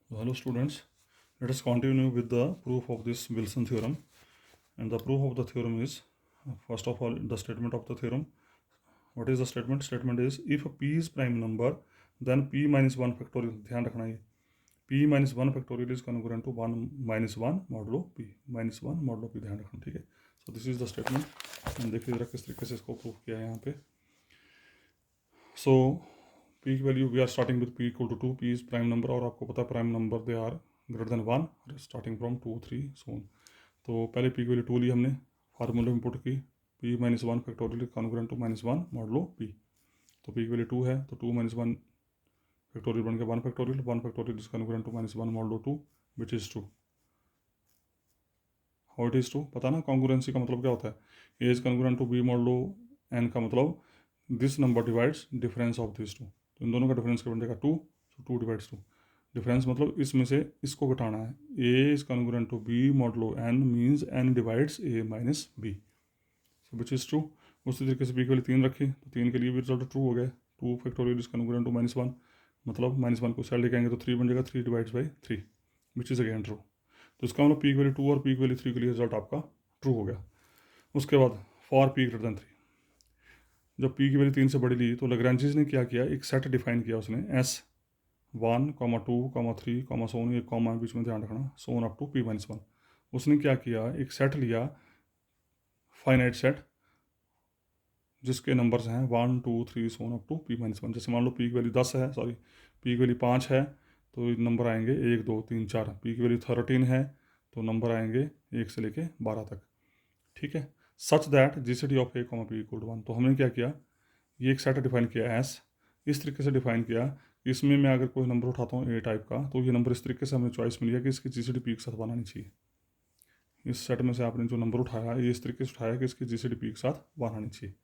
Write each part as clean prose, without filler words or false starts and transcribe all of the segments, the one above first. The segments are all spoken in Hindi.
Hello students, let us continue with the proof of this Wilson theorem. And the proof of the theorem is, first of all, the statement of the theorem. What is the statement? Statement is, if p is prime number, then p minus 1 factorial, ध्यान रखना ये, p minus 1 factorial is congruent to 1 minus 1 modulo p, minus 1 modulo p, ध्यान रखना, ठीक है. So this is the statement. and देखिए जरा किस तरीके से इसको प्रूव किया है यहाँ पे. So p की value we are starting with p equal to 2, p is prime number, और आपको पता है prime number they are greater than 1 starting from 2 3 so on. तो पहले p की वैल्यू 2 ली हमने, फार्मूला में पुट की, p minus 1 factorial congruent to minus 1 modulo p. तो p की वैल्यू 2 है, तो 2 माइनस 1 फैक्टोरियल बन गया 1 factorial, 1 factorial is congruent to minus 1 modulo 2 which is true. How it is true पता ना. कॉन्ग्रुएंसी का मतलब क्या होता है, a is congruent to b modulo n का मतलब this number divides difference of this two. तो इन दोनों का डिफरेंस क्या बन जाएगा 2, सो 2 डिवाइड्स 2. डिफरेंस मतलब इसमें से इसको घटाना है. a is congruent to b modulo n means n divides a minus b, so which is true. उसी तरीके से b की वैल्यू 3 रखी, तो 3 के लिए भी रिजल्ट ट्रू हो गया. 2 factorial is congruent to minus 1, मतलब माइनस 1 को साइड लेके आएंगे तो 3 बन जाएगा, 3 divides by 3 which is again true. तो इसका मतलब p की वैल्यू 2 और p की वैल्यू 3 के लिए रिजल्ट आपका ट्रू हो गया. उसके बाद फॉर p ग्रेटर देन 3, जब p की वैल्यू 3 से बड़ी ली तो लैग्रेंजेस ने क्या किया, एक सेट डिफाइन किया उसने, S1, 2, 3, सोन, एक कॉमा बीच में ध्यान रखना, so on up to p minus 1. उसने क्या किया, एक सेट लिया, फाइनाइट सेट, जिसके नंबर्स हैं 1 2 3 so on up to p minus 1. जैसे मान लो p की वैल्यू 10 है, सॉरी p की वैल्यू 5 है, तो नंबर आएंगे 1 2 3 4. p की वैल्यू 13 है, तो नंबर आएंगे 1 से लेके 12 तक, ठीक है. Such that GCD of a, p equal to 1. तो हमने क्या किया, ये एक सेट डिफाइन किया एस, इस तरीके से डिफाइन किया, इसमें मैं अगर कोई नंबर उठाता हूँ ए टाइप का, तो ये नंबर इस तरीके से हमें चॉइस मिली है कि इसकी GCD p के साथ बनानी चाहिए. इस सेट में से आपने जो नंबर उठाया ये इस तरीके से उठाया कि इसकी GCD p के साथ बनानी चाहिए,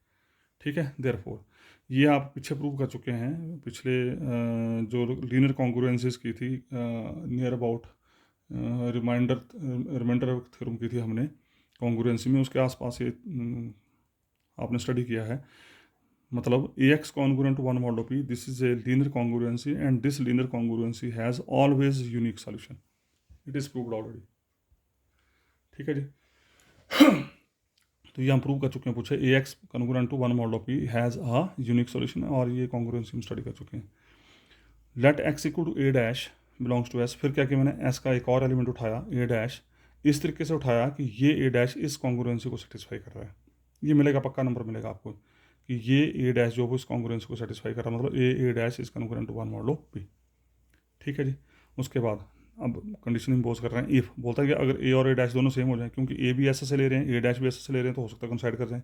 ठीक है. देयरफॉर ये आप पीछे प्रूव कर चुके हैं, पिछले जो लीनियर कॉन्ग्रुएंसीज की थी, नियर अबाउट रिमाइंडर थ्योरम की थी हमने कॉन्ग्रुएंसी में, उसके आसपास ये आपने स्टडी किया है. मतलब AX congruent to 1 modulo p, this is a linear congruency and this linear congruency has always unique solution. It is proved already, ठीक है जी. तो ये हम प्रूव कर चुके हैं, पूछे AX congruent to 1 modulo p has a unique solution, और ये congruency हम स्टडी कर चुके हैं. Let x equal to a dash belongs to s. फिर क्या किया मैंने, s का एक और एलिमेंट उठाया a डैश, इस तरीके से उठाया कि ये a डैश इस कॉन्ग्रुएंसी को सेटिस्फाई कर रहा है. ये मिलेगा, पक्का नंबर मिलेगा आपको कि ये a डैश जो इस कॉन्ग्रुएंसी को सेटिस्फाई कर रहा है, मतलब a dash is congruent to 1 modulo p, ठीक है जी. उसके बाद अब कंडीशन इम्पोज कर रहे हैं, इफ बोलता है कि अगर a और a डैश दोनों सेम हो जाए, क्योंकि a भी ऐसे से ले रहे हैं, a डैश भी ऐसे से ले रहे हैं, तो हो सकता है कंसाइड कर जाए.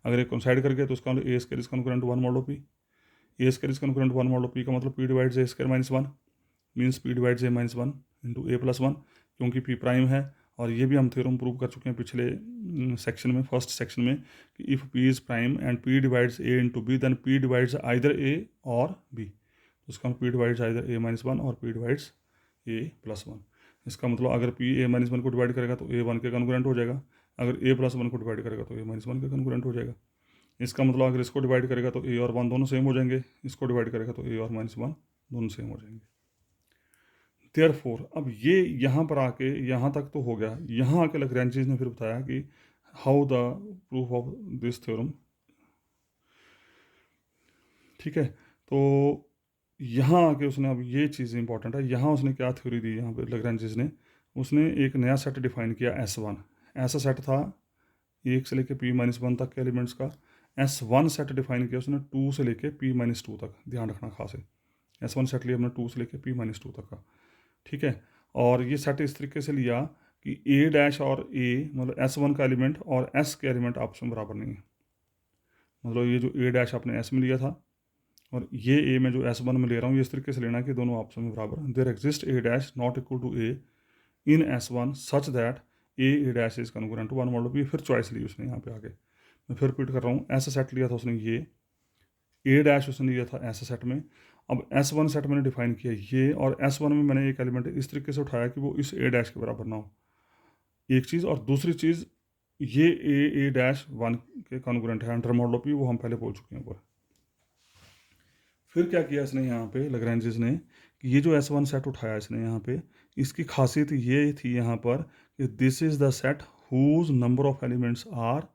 अगर एक कंसाइड कर गए तो उसका मतलब a square is congruent to 1 modulo p, a square is congruent to 1 modulo p का मतलब p divides a square minus 1 means p divides a minus 1 into a plus 1, क्योंकि p प्राइम है. और ये भी हम थ्योरम प्रूव कर चुके हैं पिछले सेक्शन में, फर्स्ट सेक्शन में, कि if p is prime and p divides a into b, then p divides either a और b. तो इसका p divides either a minus 1 और p डिवाइड्स a प्लस 1. इसका मतलब अगर p a माइनस 1 को डिवाइड करेगा तो a 1 के कॉन्ग्रुएंट हो जाएगा, अगर a प्लस 1 को डिवाइड करेगा तो a माइनस 1 के कॉन्ग्रुएंट हो जाएगा. इसका मतलब अगर इसको डिवाइड करेगा तो a और 1 दोनों सेम हो जाएंगे, इसको डिवाइड करेगा तो a और माइनस 1 दोनों सेम हो जाएंगे. देयरफॉर अब ये यहाँ पर आके यहाँ तक तो हो गया, यहाँ आके लैग्रेंजेस ने फिर बताया कि how the proof of this theorem, ठीक है. तो यहाँ आके उसने, अब ये चीज़ इंपॉर्टेंट है, यहाँ उसने क्या थ्योरी दी, यहाँ पे लैग्रेंजेस ने, उसने एक नया सेट डिफाइन किया S1. ऐसा सेट था 1 से लेके p माइनस 1 तक के एलिमेंट्स का. S1 सेट डिफाइन किया उसने 2 से लेके p माइनस 2 तक, ध्यान रखना खास है. S1 सेट लिया हमने 2 से लेके p माइनस 2 तक का, ठीक है. और ये सेट इस तरीके से लिया कि a डैश और a, मतलब S1 का एलिमेंट और s के एलिमेंट आपस में बराबर नहीं है. मतलब ये जो a डैश आपने s में लिया था और ये a में जो S1 में ले रहा हूँ, ये इस तरीके से लेना कि दोनों आपस में बराबर हैं. There exist a dash not equal to a in S1 such that a dash is congruent to 1 modulo p. फिर चॉइस ली उसने यहाँ पे आगे, मैं फिर रिपीट कर रहा हूँ. ऐसा सेट लिया था उसने, ये a डैश उसने लिया था ऐसा सेट में. अब S1 सेट मैंने डिफाइन किया ये, और S1 में मैंने एक एलिमेंट इस तरीके से उठाया कि वो इस a डैश के बराबर ना हो, एक चीज़. और दूसरी चीज़, ये a डैश 1 के कॉन्ग्रुएंट है अंडर मॉडलो p, वो हम पहले बोल चुके हैं ऊपर. फिर क्या किया इसने यहाँ पे लैग्रेंजेस ने कि ये जो S1 सेट उठाया इसने यहाँ पे, इसकी खासियत ये थी यहाँ पर कि this is the set whose number of elements are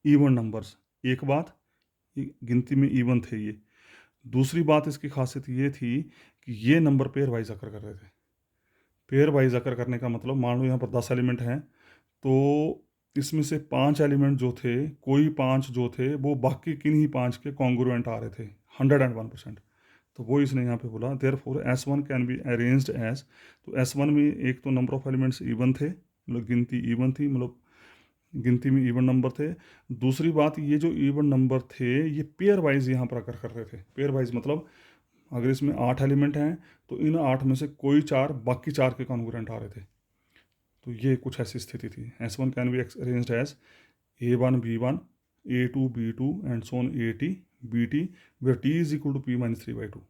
even numbers. एक बात, गिनती में इवन थे ये। दूसरी बात इसकी खासियत ये थी कि ये नंबर पेयर वाइज अकर कर रहे थे। पेयर वाइज अकर करने का मतलब, मान लो यहाँ पर 10 एलिमेंट हैं, तो इसमें से 5 एलिमेंट जो थे, कोई 5 जो थे वो बाकी किन्हीं 5 के कॉन्ग्रुएंट आ रहे थे 101%। तो वो इसने यहाँ पे बोला therefore S1 can be arranged as. तो S1 में एक तो नंबर ऑफ एलिमेंट्स इवन थे, मतलब गिनती इवन थी, मतलब गिनती में इवन नंबर थे। दूसरी बात, ये जो इवन नंबर थे ये पेयर वाइज यहाँ पर आकर कर रहे थे। पेयर वाइज मतलब अगर इसमें 8 एलिमेंट हैं तो इन 8 में से कोई 4 बाकी 4 के कॉन्ग्रुएंट आ रहे थे। तो ये कुछ ऐसी स्थिति थी। S1 can be arranged as A1 B1 A2 B2 and so on AT BT where T is equal to P-3/2।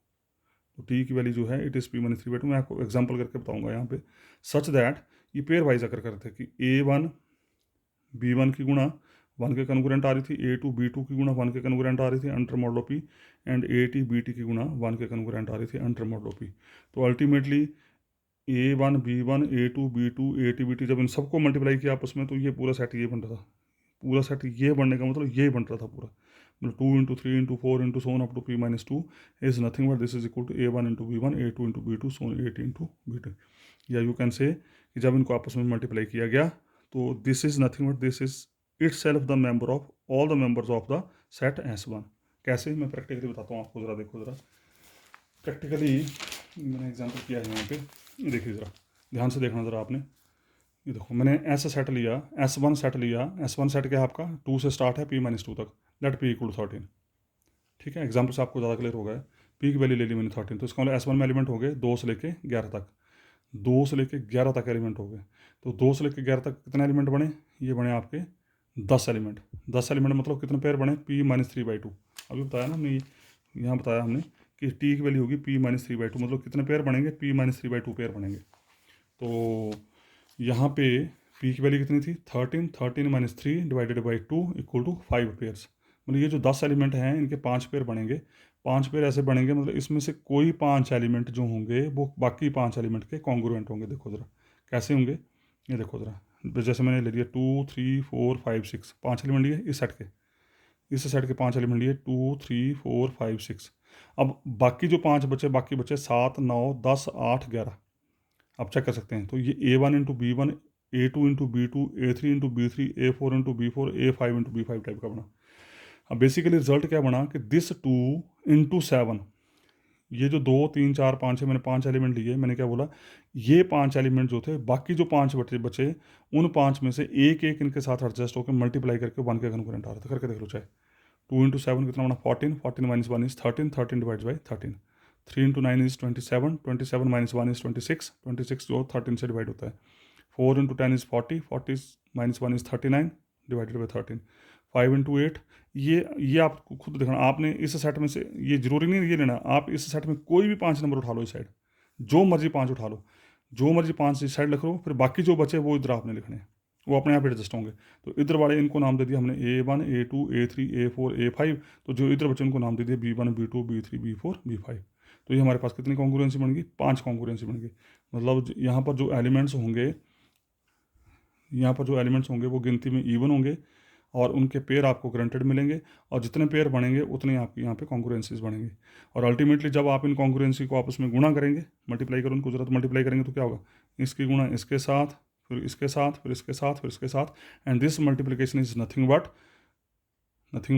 तो टी की वैल्यू जो है इट इज़ P-3/2। मैं आपको एग्जांपल करके बताऊंगा यहाँ पे। सच दैट ये पेयर वाइज अकर करते कि A1 B1 की गुणा 1 के कन्गुरेंट आ रही थी, A2 B2 की गुणा 1 के कन्गुरेंट आ रही थी under modulo P, and AT BT की गुणा 1 के कन्गुरेंट आ रही थी अंडर मॉडलो P। तो ultimately A1 B1 A2 B2 AT BT जब इन सबको मल्टीप्लाई किया आपस में तो ये पूरा सेट ये बन रहा था। पूरा सेट ये बनने का मतलब ये बन रहा था पूरा, मतलब 2 into 3 into 4 into so on up to P-2 is nothing but this is equal to A1 into B1 A2 into B2 सोन AT इंटू BT। या यू कैन से कि जब इनको आपस में मल्टीप्लाई किया गया तो this is nothing but this is it self the member of all the members of the set S1। कैसे, मैं प्रैक्टिकली बताता हूँ आपको, ज़रा देखो ज़रा प्रैक्टिकली मैंने एग्जाम्पल किया है यहाँ पे। देखिए ज़रा ध्यान से देखना ज़रा आपने। ये देखो मैंने ऐसा सेट लिया, S1 सेट लिया। S1 सेट क्या है आपका, 2 से स्टार्ट है P-2 तक, लेट P इक्वल 13। ठीक है, एग्जाम्पल से आपको ज़्यादा क्लियर हो गया। P की वैल्यू ले ली मैंने 13, तो इसका मतलब S1 में एलिमेंट हो गए 2 से लेके 11 तक। 2 से लेके 11 तक एलिमेंट हो गए। तो 2 से लेके 11 तक कितने एलिमेंट बने, ये बने आपके 10 एलिमेंट। 10 एलिमेंट मतलब कितने पेयर बने, P-3/2। अभी बताया ना हमने, यहाँ बताया हमने कि T की वैल्यू होगी P-3/2, मतलब कितने पेयर बनेंगे, P-3/2 पेयर बनेंगे। तो यहाँ पे P की वैल्यू कितनी थी 13, 13 minus 3 divided by 2 equal to 5 pairs. मतलब ये जो 10 एलिमेंट हैं इनके 5 पेयर बनेंगे। 5 पेयर ऐसे बनेंगे मतलब इसमें से कोई 5 एलिमेंट जो होंगे वो बाकी 5 एलिमेंट के कॉन्ग्रुएंट होंगे। देखो ज़रा कैसे होंगे, ये देखो ज़रा, जैसे मैंने ले लिया 2 3 4 5 6, 5 एलिमेंट लिए इस सेट के, इस सेट के 5 एलिमेंट लिए 2 3 4 5 6। अब बाकी जो 5 बचे, बाकी बचे 7 9 10 8 11। आप चेक कर सकते हैं। तो ये A1 into B1 A2 into B2 A3 into B3 A4 into B4 A5 into B5 type का बना। अब बेसिकली रिजल्ट क्या बना कि दिस 2 इंटू 7, ये जो 2 3 4 5 है, मैंने 5 एलिमेंट लिए। मैंने क्या बोला, ये 5 एलिमेंट जो थे, बाकी जो 5 बचे उन 5 में से एक एक इनके साथ एडजस्ट होकर मल्टीप्लाई करके 1 के कन्करेंट आ रहा था। करके देख लो चाहे। 2 इंटू 7 कितना बना 14, 14 minus 1 is 13, 13 divide by 13। 3 into 9 is 27, 27 minus 1 is 26, 26 जो 13 से डिवाइड होता है। 4 into 10 is 40, 40 minus 1 is 39 divided by 13। 5 into 8, ये आप खुद देखना। आपने इस सेट में से, ये जरूरी नहीं ये लेना, आप इस सेट में कोई भी 5 नंबर उठा लो इस साइड, जो मर्जी 5 उठा लो, जो मर्जी 5 इस साइड लिख लो, फिर बाकी जो बचे वो इधर आपने लिखने हैं, वो अपने आप एडजस्ट होंगे। तो इधर वाले इनको नाम दे दिया हमने A1 A2 A3 A4 A5। तो जो इधर बचे उनको नाम दे दिया B1 B2 B3 B4 B5। तो ये हमारे पास कितनी कॉन्ग्रुएंसी बन गई, 5 कॉन्ग्रुएंसी बन गई। मतलब यहाँ पर जो एलिमेंट्स होंगे, यहाँ पर जो एलिमेंट्स होंगे वो गिनती में इवन होंगे और उनके पेयर आपको ग्रांटेड मिलेंगे, और जितने पेयर बनेंगे उतने आपके यहाँ पे कॉन्ग्रुएंसीज बनेंगे। और अल्टीमेटली जब आप इन कॉन्ग्रुएंसी को आपस में गुणा करेंगे, मल्टीप्लाई करो उनको, जरूरत मल्टीप्लाई करेंगे तो क्या होगा, इसकी गुणा इसके साथ, फिर इसके साथ, फिर इसके साथ, फिर इसके साथ, and this multiplication is nothing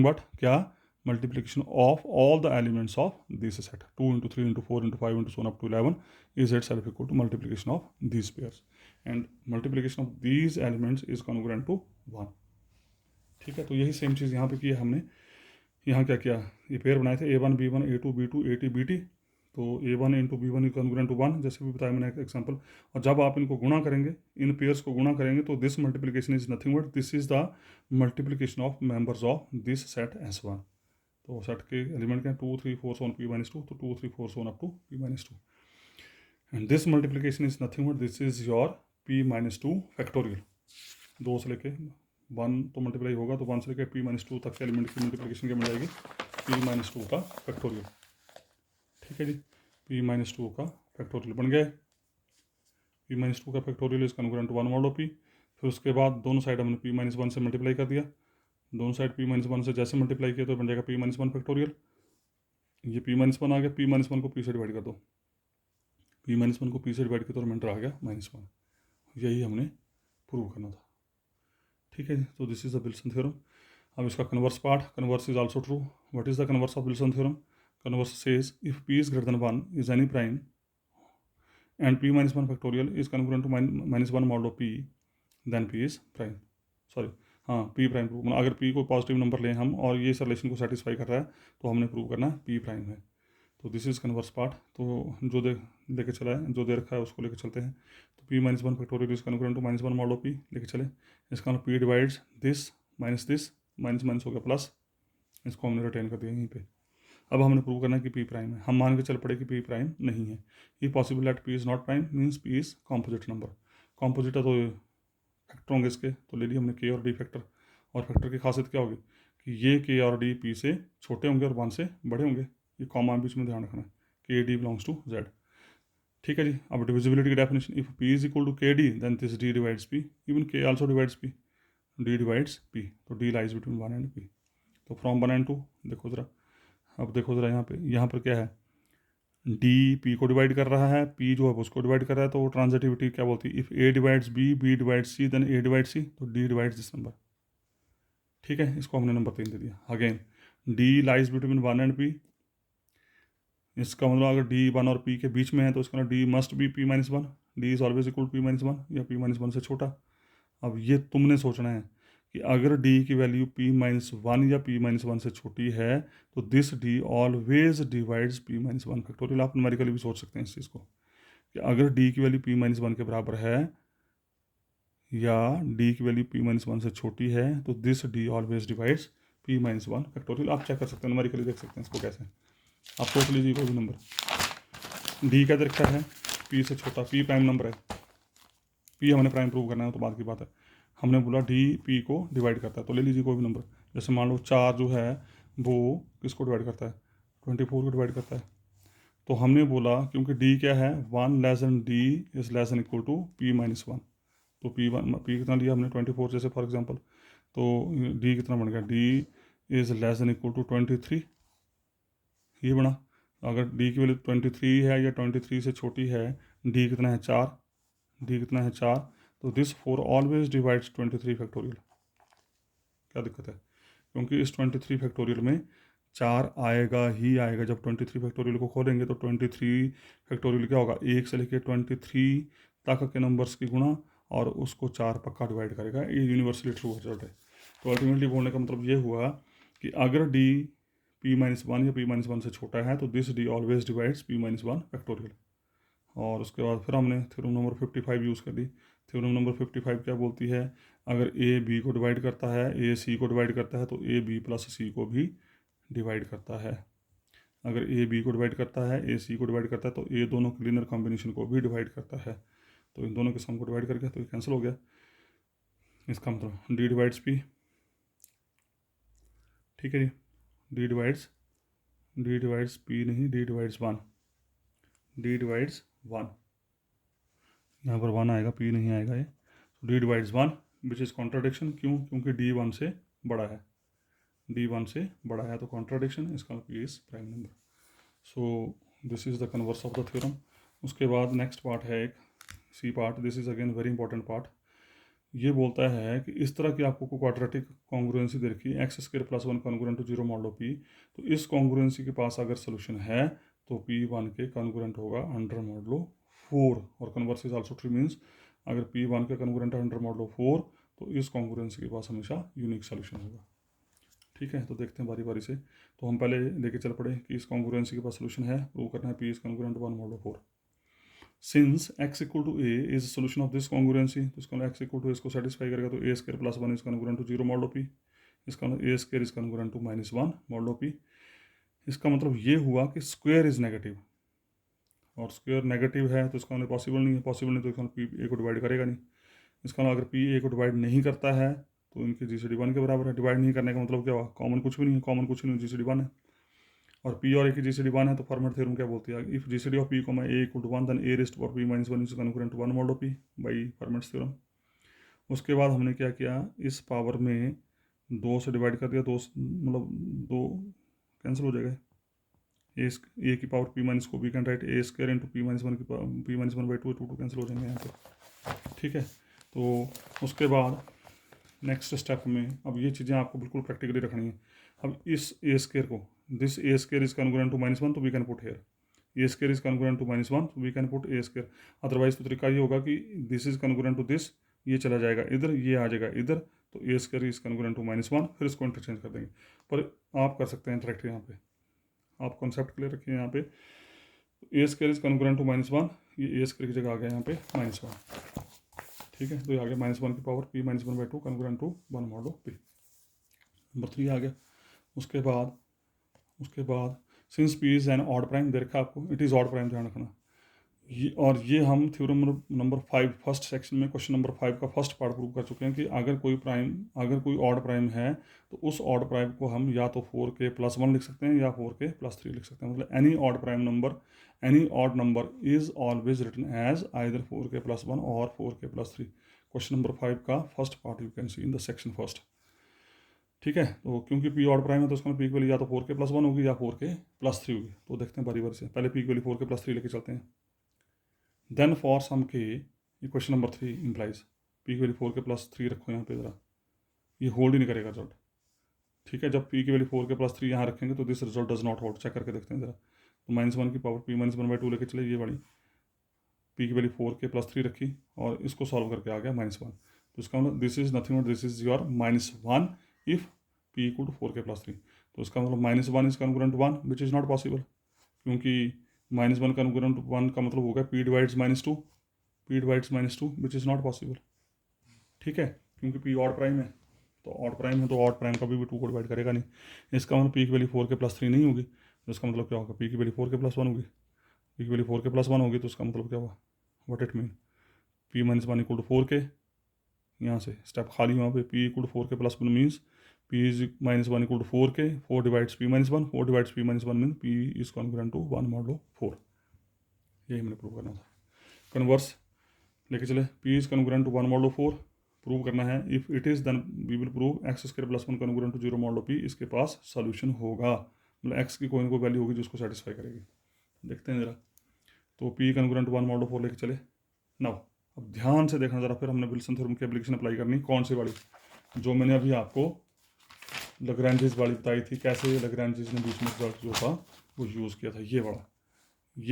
but क्या, multiplication of all the elements of this set। 2 into 3 into 4 into 5 into so on up to 11 is itself equal to multiplication of these pairs, and multiplication of these elements is congruent to 1। ठीक है, तो यही सेम चीज़ यहाँ पे की है हमने। यहाँ क्या किया, ये पेयर बनाए थे A1 B1 A2 B2 AT BT। तो A1 into B1 is congruent to 1, जैसे भी बताया मैंने एक एग्जांपल। और जब आप इनको गुणा करेंगे, इन पेयर्स को गुणा करेंगे, तो this multiplication is nothing but this is the multiplication of members of this set S1। तो सेट के एलिमेंट क्या है 2 3 4 सोन P-2, तो 2 3 4 so on up to P-2, and this multiplication is nothing but this is your P-2 factorial. 2 से लेके 1 तो मल्टीप्लाई होगा, तो 1 से लेकर P-2 तक के एलिमेंट की मल्टीप्लिकेशन क्या मिल जाएगी, P-2 का फैक्टोरियल। ठीक है जी। p-2 का फैक्टोरियल बन गया है। p-2 का factorial is congruent to 1 mod of p। फिर उसके बाद दोनों साइड हमने p-1 से मल्टीप्लाई कर दिया। दोनों साइड p-1 से जैसे मल्टीप्लाई किया तो बन जाएगा p-1 फैक्टोरियल। ये p-1 आ गया, p-1 को p से डिवाइड कर दो, p-1 को p से डिवाइड किया तो रिमाइंडर आ गया -1। यही हमने प्रूव करना था। ठीक है जी। तो this is the Wilson theorem. अब इसका converse part, converse is also true. What is the converse of Wilson theorem? Converse says if p is greater than 1 is any prime and p-1 factorial is congruent to -1 mod of p, then p is prime। Sorry, हाँ, p प्राइम प्रूव, अगर p को पॉजिटिव नंबर लें हम और ये इस रिलेशन को सेटिस्फाई कर रहा है तो हमने प्रूव करना है p प्राइम है। तो दिस इज कन्वर्स पार्ट। तो जो लेके चला है, जो दे रखा है उसको लेके चलते हैं। तो p-1 factorial is congruent to -1 mod of p लेके चले। इसका मतलब p डिवाइड्स दिस माइनस हो गया प्लस, इसको हमने रिटेन कर दिया यहीं पे। अब हमने प्रूव करना है कि p प्राइम है। हम मान के चल पड़े कि p प्राइम नहीं है। ये possible that p is not prime means p is composite number. Composite है तो फैक्टर होंगे इसके, तो ले लिया हमने k और d फैक्टर। और फैक्टर की खासियत क्या होगी कि ये k और d p से छोटे होंगे और 1 से बड़े होंगे। ये कॉमा बीच में ध्यान रखना है, k d belongs to z। ठीक है जी। अब डिविजिबिलिटी की definition, if p is equal to k d then दिस d divides p, even k also divides p, d divides p, तो d lies between 1 and p। तो फ्रॉम 1 and 2 देखो ज़रा, अब देखो ज़रा यहाँ पर क्या है, डी पी को डिवाइड कर रहा है, पी जो है उसको डिवाइड कर रहा है, तो ट्रांजिटिविटी क्या बोलती है, if a divides b, b divides c, then a divides c, तो डी डिवाइड्स दिस नंबर। ठीक है, इसको हमने नंबर 3 दे दिया। Again D lies between 1 and P, इसका मतलब अगर डी 1 और पी के बीच में है तो इसका D must be p-1, D is always equal p-1 या p-1 से छोटा। अब ये तुमने सोचना है कि अगर d की वैल्यू p-1 या p-1 से छोटी है तो this d always divides p-1 factorial. आप न्यूमेरिकली भी सोच सकते हैं इस चीज़ को कि अगर d की वैल्यू p-1 के बराबर है या d की वैल्यू p-1 से छोटी है तो this d always divides p-1 factorial. आप चेक कर सकते हैं, न्यूमेरिकली देख सकते हैं इसको कैसे। आप सोच लीजिए कोई भी नंबर, d क्या दे रखा है, p से छोटा, p प्राइम नंबर है, p हमने प्राइम प्रूव करना है तो बात की बात है। हमने बोला डी पी को डिवाइड करता है, तो ले लीजिए कोई भी नंबर, जैसे मान लो 4 जो है वो किसको डिवाइड करता है, 24 को डिवाइड करता है। तो हमने बोला क्योंकि डी क्या है, 1 less than D is less than equal to p-1, तो p कितना लिया हमने 24 जैसे फॉर एग्जांपल, तो डी कितना बन गया, D is less than equal to 23, ये बना। अगर डी की वैल्यू 23 है या 23 से छोटी है, डी कितना है 4, डी कितना है 4, तो दिस 4 ऑलवेज डिवाइड्स 23 फैक्टोरियल। क्या दिक्कत है, क्योंकि इस 23 फैक्टोरियल में 4 आएगा ही आएगा। जब 23 फैक्टोरियल को खोलेंगे तो 23 फैक्टोरियल क्या होगा, 1 से लेकर 23 तक के नंबर्स की गुणा और उसको 4 पक्का डिवाइड करेगा। ये यूनिवर्सली ट्रू रिजल्ट है। तो अल्टीमेटली बोलने का मतलब ये हुआ कि अगर डी p-1 या p-1 से छोटा है तो this D always divides p-1 factorial. और उसके बाद फिर हमने थ्योरम नंबर 55 यूज़ कर ली। थ्योरम नंबर 55 क्या बोलती है, अगर ए बी को डिवाइड करता है, ए सी को डिवाइड करता है तो ए बी प्लस सी को भी डिवाइड करता है। अगर ए बी को डिवाइड करता है, ए सी को डिवाइड करता है तो ए दोनों के लीनियर कॉम्बिनेशन को भी डिवाइड करता है। तो इन दोनों के सम को डिवाइड करके तो ये कैंसिल हो गया। इसका मतलब डी डिवाइड्स पी। ठीक है जी, डी डिवाइड्स पी नहीं, डी डिवाइड्स 1, डी डिवाइड्स 1, यहाँ पर 1 आएगा, p नहीं आएगा ये। तो d divides 1 which is contradiction. क्यों, क्योंकि d 1 से बड़ा है, d 1 से बड़ा है तो कॉन्ट्राडिक्शन, इसका p is prime number. So this is the converse of the theorem. उसके बाद नेक्स्ट पार्ट है एक C part, this is again very important part. ये बोलता है कि इस तरह की आपको क्वाड्रेटिक कॉन्ग्रुएंसी दे रखी है, x² + 1 congruent to 0 modulo p, तो इस कॉन्ग्रुएंसी के पास अगर सोल्यूशन है तो p1 के कॉन्ग्रुएंट होगा अंडर मॉडलो 4। और converse is also true, means अगर p1 का कॉन्ग्रुएंट है अंडर मॉडलो 4 तो इस कॉन्ग्रुएंसी के पास हमेशा यूनिक सोल्यूशन होगा। ठीक है, तो देखते हैं बारी बारी से। तो हम पहले लेके चल पड़े कि इस कॉन्ग्रुएंसी के पास सोल्यूशन है, प्रूव करना है p is congruent to 1 modulo 4। Since x equal to A is solution of this congruency, तो इसका x इक्वल टू इसको सेटिस्फाई करेगा, तो a² + 1 is congruent to 0 modulo p, इसका a² is congruent to -1 modulo p। इसका मतलब ये हुआ कि स्क्वायर इज नेगेटिव, और स्क्वायर नेगेटिव है तो इसका मतलब पॉसिबल नहीं है, पॉसिबल नहीं तो इसका p a को डिवाइड करेगा नहीं। इसका मतलब अगर p a को डिवाइड नहीं करता है तो इनकी GCD 1 के बराबर है। डिवाइड नहीं करने का मतलब क्या हुआ, कॉमन कुछ भी नहीं है, कॉमन कुछ नहीं, GCD 1 है। और पी और ए की जीसीडी 1 है तो फॉर्मेट थ्योरम क्या बोलती है, if GCD of P comma A equal to 1 then A raise to power P minus 1 is congruent to 1 mod of P by Fermat theorem. उसके बाद हमने क्या किया, इस पावर में 2 से डिवाइड कर दिया, 2 मतलब 2 कैंसिल हो जाएगा, ए की पावर पी माइनस को we can write A square into P minus 1 की पी माइनस 1 बाई 2 2 कैंसिल हो जाएंगे यहाँ पे, ठीक है। तो उसके बाद नेक्स्ट स्टेप में अब ये चीज़ें आपको बिल्कुल प्रैक्टिकली रखनी है। अब इस ए स्क्वायर को, this A square is congruent to -1 तो we can put here A square is congruent to -1 तो we can put A square. Otherwise तो तरीका ये होगा कि this is congruent to this, ये चला जाएगा इधर, ये आ जाएगा इधर, तो A square is congruent to -1, फिर इसको इंटरचेंज कर देंगे। पर आप कर सकते हैं डायरेक्ट यहाँ पे, आप कॉन्सेप्ट क्लियर रखिए यहाँ पे, ए स्क्वायर इज कॉन्ग्रुएंट टू -1, ये ए स्क्वायर की जगह आ गया यहाँ पे -1, ठीक है। तो ये आ गया -1 की power P minus 1 by 2 congruent to 1 mod of p. Number 3 आ गया। उसके बाद since p is an odd prime, दे रखा आपको इट इज़ ऑड प्राइम, ध्यान रखना। ये हम थ्योरम नंबर 5 फर्स्ट सेक्शन में क्वेश्चन नंबर 5 का फर्स्ट पार्ट प्रूव कर चुके हैं कि अगर कोई ऑड प्राइम है तो उस ऑड प्राइम को हम या तो 4k + 1 लिख सकते हैं या 4k + 3 लिख सकते हैं। मतलब any odd number is always written as either 4k + 1 और 4k + 3। क्वेश्चन नंबर 5 का first part you can see in the section first, ठीक है। तो क्योंकि पी ऑड प्राइम है तो उसका पी की वैल्यू या तो 4k + 1 होगी या 4k + 3 होगी। तो देखते हैं बारी बारी से, पहले पी की वैल्यू 4k + 3 लेके चलते हैं। देन फॉर सम के, ये क्वेश्चन नंबर 3 इम्प्लाइज पी की वैल्यू 4k + 3 रखो यहाँ पे, ज़रा ये होल्ड ही नहीं करेगा रिजल्ट, ठीक है। जब पी की वैल्यू 4k + 3 यहाँ रखेंगे तो this result does not hold, check करके देखते हैं ज़रा। तो -1 की पावर पी माइनस 1 बाई 2 लेके चले, ये वाली पी की वैल्यू 4k + 3 रखी और इसको सॉल्व करके आ गया -1। तो इसका मतलब this is nothing but this is your -1 if P equal to 4k + 3। तो इसका मतलब -1 is congruent to 1 which is not possible, क्योंकि -1 कॉन्ग्रुएंट टू 1 का मतलब होगा p divides -2, p divides -2 which is not possible, ठीक है। क्योंकि p ऑड प्राइम है, तो ऑड प्राइम है तो ऑड प्राइम कभी भी 2 को डिवाइड करेगा नहीं। इसका मतलब p की वैल्यू 4k + 3 नहीं होगी, तो इसका मतलब क्या होगा, p की वैल्यू 4k + 1 होगी। p की वैल्यू 4k + 1 होगी तो उसका मतलब क्या हुआ, what it mean, p - 1 = 4k, यहाँ से स्टेप खाली वहाँ पे p = 4k + 1 means p is -1 = 4k, 4 divides p - 1, 4 divides p - 1 mean p is congruent to 1 mod 4। यही मैंने प्रूव करना था। कन्वर्स लेके चले, p is congruent to 1 mod 4 prove करना है। If it is then we will prove x² + 1 congruent to 0 mod p। इसके पास सोल्यूशन होगा, मतलब x की कोई ना कोई वैल्यू होगी जो उसको सेटिस्फाई करेगी। देखते हैं ज़रा, तो p congruent to 1 mod 4 लेके चले। नाउ अब ध्यान से देखना ज़रा, फिर हमने विल्सन थ्योरम की एप्लीकेशन अप्लाई करनी, कौन सी वाली, जो मैंने अभी आपको लग्रेंजेस वाली बताई थी, कैसे लग्रेंजेस ने बीच में रिजल्ट जो था वो यूज़ किया था। ये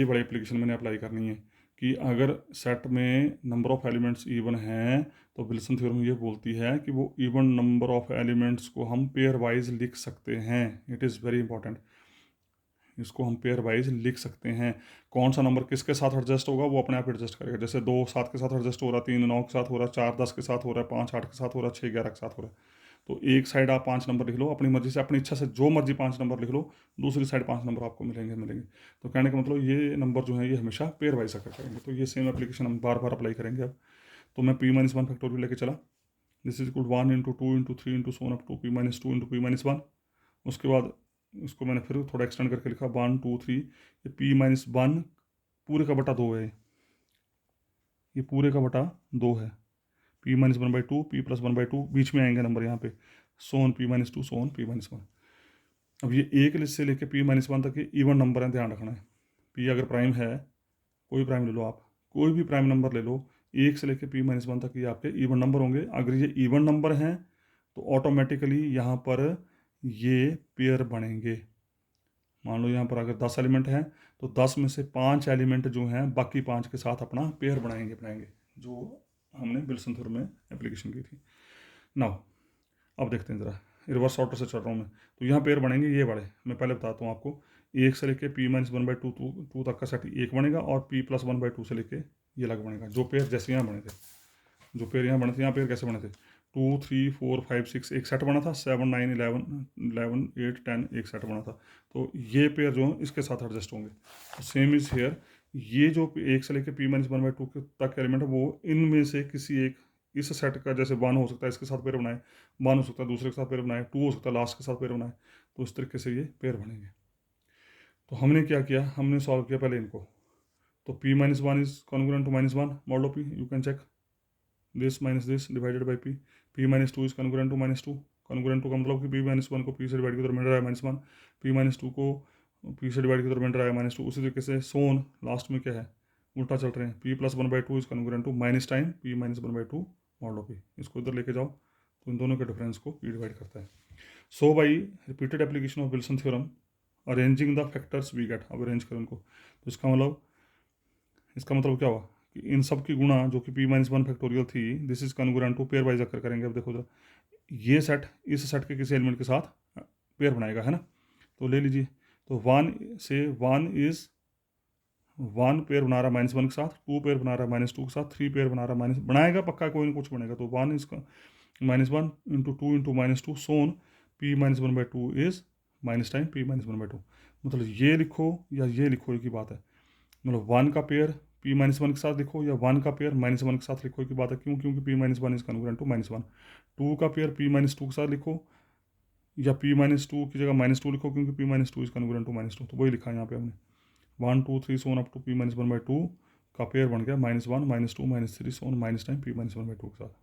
बड़ा एप्लीकेशन मैंने अप्लाई करनी है कि अगर सेट में नंबर ऑफ़ एलिमेंट्स इवन हैं तो विल्सन थ्योरम ये बोलती है कि वो इवन नंबर ऑफ़ एलिमेंट्स को हम पेयर वाइज लिख सकते हैं। इट इज़ वेरी इंपॉर्टेंट, इसको हम पेयर वाइज लिख सकते हैं। कौन सा नंबर किसके साथ एडजस्ट होगा वो अपने आप एडजस्ट करेगा। जैसे 2 7 के साथ एडजस्ट हो रहा है, 3 9 के साथ हो रहा है, 4 10 के साथ हो रहा है, 5 8 के साथ हो रहा है, 6 11 के साथ हो रहा है। तो एक साइड आप 5 नंबर लिख लो अपनी मर्जी से, अपनी इच्छा से जो मर्जी 5 नंबर लिख लो, दूसरी साइड 5 नंबर आपको मिलेंगे। तो कहने का मतलब ये नंबर जो है ये हमेशा पेयर वाइज आकर करेंगे। तो ये सेम एप्लीकेशन हम बार बार अप्लाई करेंगे। अब तो मैं p - 1 फैक्टोरियल लेके चला, this is equal 1 × 2 × 3 × so on up to p - 2 × p - 1। उसके बाद इसको मैंने फिर थोड़ा एक्सटेंड करके लिखा 1 2 3, ये p - 1 पूरे का बटा 2 है, ये पूरे का बटा 2 है। p - 1/2, p + 1/2 बीच में आएंगे नंबर यहाँ पे, सोन p - 2 सोन p - 1। अब ये एक लिस्ट से लेके p - 1 तक ये इवन नंबर है, ध्यान रखना है। p अगर प्राइम है, कोई प्राइम ले लो आप, कोई भी प्राइम नंबर ले लो, 1 से लेके p - 1 तक ये आपके इवन नंबर होंगे। अगर ये इवन नंबर हैं तो ऑटोमेटिकली यहाँ पर ये पेयर बनेंगे। मान लो यहाँ पर अगर 10 एलिमेंट हैं तो 10 में से 5 एलिमेंट जो हैं बाकी 5 के साथ अपना पेयर बनाएंगे, जो हमने विल्सन थ्योरम में एप्लीकेशन की थी। नाउ अब देखते हैं ज़रा, रिवर्स ऑर्डर से चल रहा हूँ मैं। तो यहाँ पेयर बनेंगे ये बड़े, मैं पहले बताता हूँ आपको। 1 से लेके p - 1/2 तक का सेट एक बनेगा और p + 1/2 से लेके ये अलग बनेगा। जो पेयर जैसे यहाँ बने थे, जो पेयर यहाँ बने थे, यहाँ पेयर कैसे बने थे, 2 3 4 5 6 एक सेट बना था, 7 9 11 8 10 एक सेट बना था। तो ये पेयर जो इसके साथ एडजस्ट होंगे। तो सेम इज हेयर, ये जो 1 से लेके p - 1/2 तक एलिमेंट है वो इनमें से किसी एक, इस सेट का जैसे 1 हो सकता है इसके साथ पेयर बनाए, 1 हो सकता है दूसरे के साथ पेयर बनाए, 2 हो सकता है लास्ट के साथ पेयर बनाए। तो इस तरीके से ये पेयर बनेंगे। तो हमने क्या किया, हमने सॉल्व किया पहले इनको। तो p minus one is congruent to minus one modulo p, you can check this minus this divided by p। p minus two is congruent to minus two, congruent to का मतलब कि p माइनस वन को p से डिवाइड किया तो रिमाइंडर आया minus one, p minus two को p से डिवाइड किया तो रिमाइंडर आया माइनस टू। उसी तरीके से सोन लास्ट में क्या है, उल्टा चल रहे हैं, p plus one by two is congruent to minus time p minus one by two modulo p। इसको इधर लेके जाओ तो इन दोनों के डिफरेंस को p डिवाइड करता है। So by repeated application of Wilson theorem arranging the factors we get, अब अरेंज करें उनको तो इसका मतलब क्या हुआ कि इन सब की गुणा जो कि p माइनस वन फैक्टोरियल थी, this is congruent to pairwise occur करेंगे। अब देखो जरा, ये सेट इस सेट के किसी एलिमेंट के साथ पेयर बनाएगा, है ना। तो ले लीजिए, तो वन से वन पेयर बना रहा है माइनस वन के साथ, टू पेयर बना रहा है माइनस टू के साथ, थ्री पेयर बना रहा है माइनस, बनाएगा पक्का कोई ना कुछ बनेगा। तो वन इसका minus one into two into minus two so on p minus one by two is minus time p minus one by two. मतलब ये लिखो या ये लिखो, एक ही बात है। मतलब वन का पेयर p माइनस वन के साथ लिखो या वन का पेयर माइनस वन के साथ लिखो, एक ही बात है। क्यों? क्योंकि p minus one is congruent to minus one. Two का पेयर p माइनस टू के साथ लिखो या p माइनस टू की जगह माइनस टू लिखो, क्योंकि p minus two is congruent to minus two. तो वही लिखा है यहाँ पे हमने, one two three so on up to p minus one by two का पेयर बन गया minus one minus two minus three so on minus time p minus one by two के साथ।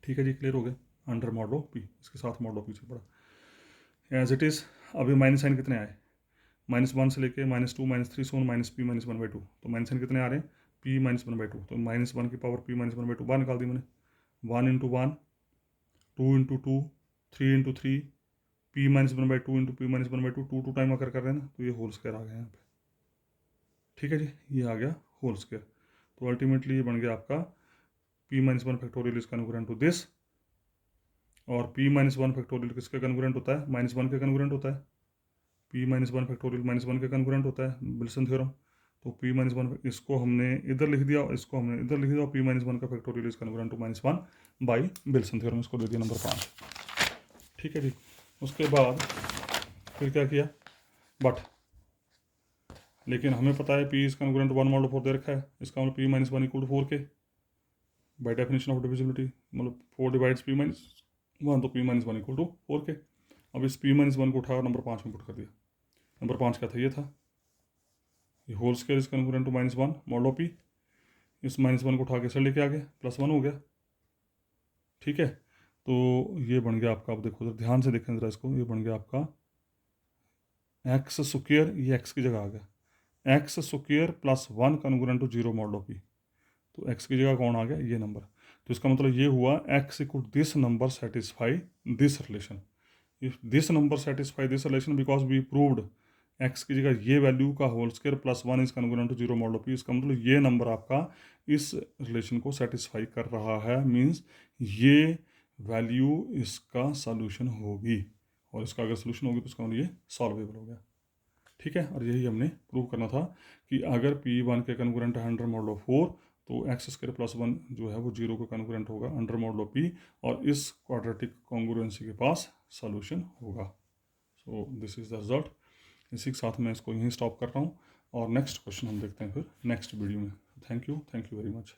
ठीक है जी, क्लियर हो गया। अंडर मॉडल p, इसके साथ मॉडल पीछे पड़ा एज इट इज़। अभी माइनस साइन कितने आए, माइनस वन से लेके minus two minus three so on minus p minus one by two. तो माइनस साइन कितने आ रहे हैं, p minus one by two. तो माइनस वन की power p minus one by two बाहर निकाल दी मैंने, one into one, two into two, three into three, p minus one by two into p minus one by two, two two time अगर कर रहे हैं ना, तो ये होल स्क्वायर आ गया यहाँ पे। ठीक है जी, ये आ गया होल स्क्वायर। तो अल्टीमेटली ये बन गया आपका p minus one factorial is congruent to this, और p माइनस वन फैक्टोरियल किसका कॉन्ग्रुएंट होता है, माइनस वन का कॉन्ग्रुएंट होता है। p minus one factorial minus one का कॉन्ग्रुएंट होता है विल्सन थ्योरम। तो p माइनस वन, इसको हमने इधर लिख दिया, इसको हमने इधर लिख दिया, p माइनस वन का factorial is congruent to minus one by Wilson theorem, इसको दे दिया नंबर 5। ठीक है जी, उसके बाद फिर क्या किया, बट लेकिन हमें पता है p is congruent to one modulo four दे रखा है, इसका मतलब p minus one equal to four के बाई डेफिनेशन ऑफ डिविजिबिलिटी, मतलब four divides p minus one, तो p minus one equal to four के। अब इस p माइनस वन को उठाकर नंबर 5 में पुट कर दिया। नंबर 5 क्या था, ये था, ये whole square is congruent to minus one modulo p। इस माइनस वन को उठा के सर लेके आ गए, प्लस वन हो गया। ठीक है, तो ये बन गया आपका, अब देखो जरा ध्यान से देखें जरा इसको, ये बन गया आपका एक्स स्क्वायर, ये एक्स की जगह आ गया, X square plus one congruent to zero modulo p। तो एक्स की जगह कौन आ गया, ये नंबर। तो इसका मतलब ये हुआ X equal this number satisfy this relation. If this number satisfy this relation because we proved X की जगह ये वैल्यू का whole square plus one is congruent to zero modulo p। इसका मतलब ये नंबर आपका इस रिलेशन को सेटिस्फाई कर रहा है, मीन्स ये वैल्यू इसका सॉल्यूशन होगी, और इसका अगर सोल्यूशन होगी तो इसका मतलब ये सॉल्वेबल हो गया। ठीक है, और यही हमने प्रूव करना था कि अगर p वन के कॉन्ग्रुएंट है अंडर मॉडल फोर, तो एक्स स्क्वायर प्लस वन जो है वो जीरो का कॉन्ग्रुएंट होगा अंडर मॉडल p, और इस क्वाड्रेटिक कॉन्ग्रुएंसी के पास सॉल्यूशन होगा। So this is the result. इसी के साथ मैं इसको यहीं स्टॉप कर रहा हूँ, और नेक्स्ट क्वेश्चन हम देखते हैं फिर नेक्स्ट वीडियो में। Thank you very much.